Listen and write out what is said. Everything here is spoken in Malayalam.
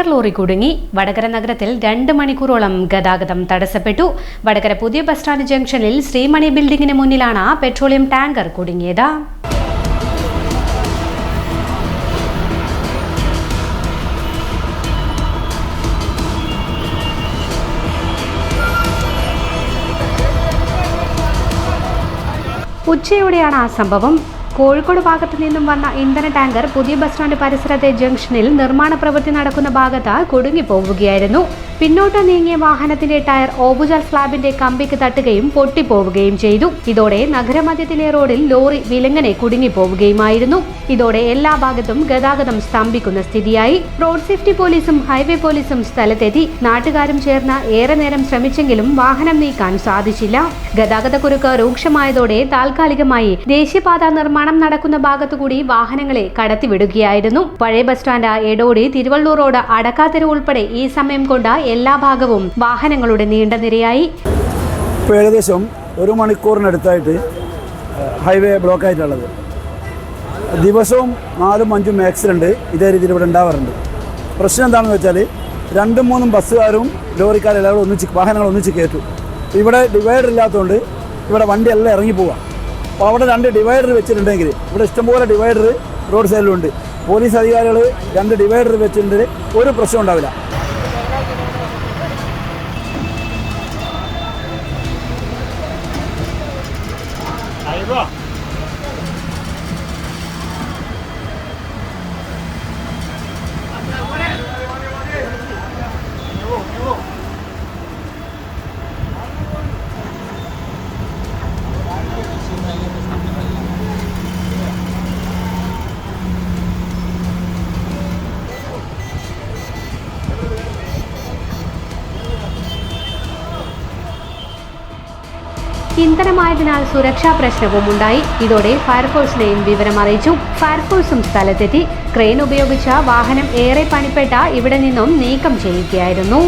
ടാങ്കർ ലോറി കുടുങ്ങി. വടകര നഗരത്തിൽ 2 മണിക്കൂറോളം ഗതാഗതം തടസ്സപ്പെട്ടു. വടകര പുതിയ ബസ് സ്റ്റാൻഡ് ജംഗ്ഷനിൽ ശ്രീമണി ബിൽഡിംഗിന് മുന്നിലാണ് പെട്രോളിയം ടാങ്കർ കുടുങ്ങിയത്. ഉച്ചയോടെയാണ് ആ സംഭവം. കോഴിക്കോട് ഭാഗത്തു നിന്നും വന്ന ഇന്ധന ടാങ്കർ പുതിയ ബസ് സ്റ്റാൻഡ് പരിസരത്തെ ജംഗ്ഷനിൽ നിർമ്മാണ പ്രവൃത്തി നടക്കുന്ന ഭാഗത്ത് കുടുങ്ങിപ്പോവുകയായിരുന്നു. പിന്നോട്ട് നീങ്ങിയ വാഹനത്തിന്റെ ടയർ ഓബുജാൽ സ്ലാബിന്റെ കമ്പിക്ക് തട്ടുകയും പൊട്ടിപ്പോവുകയും ചെയ്തു. ഇതോടെ നഗരമധ്യത്തിലെ റോഡിൽ ലോറി വിലങ്ങനെ കുടുങ്ങിപ്പോവുകയുമായിരുന്നു. ഇതോടെ എല്ലാ ഭാഗത്തും ഗതാഗതം സ്തംഭിക്കുന്ന സ്ഥിതിയായി. റോഡ് സേഫ്റ്റി പോലീസും ഹൈവേ പോലീസും സ്ഥലത്തെത്തി. നാട്ടുകാരും ചേർന്ന് ഏറെ നേരം ശ്രമിച്ചെങ്കിലും വാഹനം നീക്കാൻ സാധിച്ചില്ല. ഗതാഗതക്കുരുക്ക് രൂക്ഷമായതോടെ താൽക്കാലികമായി ദേശീയപാത നിർമ്മാണം നടക്കുന്ന ഭാഗത്തുകൂടി വാഹനങ്ങളെ കടത്തിവിടുകയായിരുന്നു. പഴയ bus stand, Edodi, Thiruvallur road, Adakkatheru ഉൾപ്പെടെ ഈ സമയം കൊണ്ട് എല്ലാ ഭാഗവും വാഹനങ്ങളുടെ നീണ്ട നിരയായി. ഏകദേശം 1 മണിക്കൂറിനടുത്തായിട്ട് ഹൈവേ ബ്ലോക്ക് ആയിട്ടുള്ളത്. ദിവസവും 4-5 ആക്സിഡന്റ് ഇതേ രീതിയിൽ ഇവിടെ ഉണ്ടാവാറുണ്ട്. പ്രശ്നം എന്താണെന്ന് വെച്ചാൽ 2-3 ബസ്സുകാരും ലോറിക്കാരെല്ലാവരും വാഹനങ്ങൾ ഒന്നിച്ച് കയറ്റും. ഇവിടെ ഡിവൈഡർ ഇല്ലാത്തതുകൊണ്ട് ഇവിടെ വണ്ടിയെല്ലാം ഇറങ്ങി പോവാം. അപ്പോൾ അവിടെ 2 ഡിവൈഡർ വെച്ചിട്ടുണ്ടെങ്കിൽ ഇവിടെ ഇഷ്ടംപോലെ ഡിവൈഡർ റോഡ് സൈഡിലുണ്ട്. പോലീസ് അധികാരികൾ 2 ഡിവൈഡർ വെച്ചിട്ടുണ്ടെങ്കിൽ ഒരു പ്രശ്നം ഉണ്ടാവില്ല. ഇന്ധനമായതിനാൽ സുരക്ഷാ പ്രശ്നവും ഉണ്ടായി. ഇതോടെ ഫയർഫോഴ്സിനെയും വിവരം അറിയിച്ചു. ഫയർഫോഴ്സും സ്ഥലത്തെത്തി. ക്രെയിൻ ഉപയോഗിച്ച വാഹനം ഏറെ പണിപ്പെട്ട ഇവിടെ നിന്നും നീക്കം ചെയ്യുകയായിരുന്നു.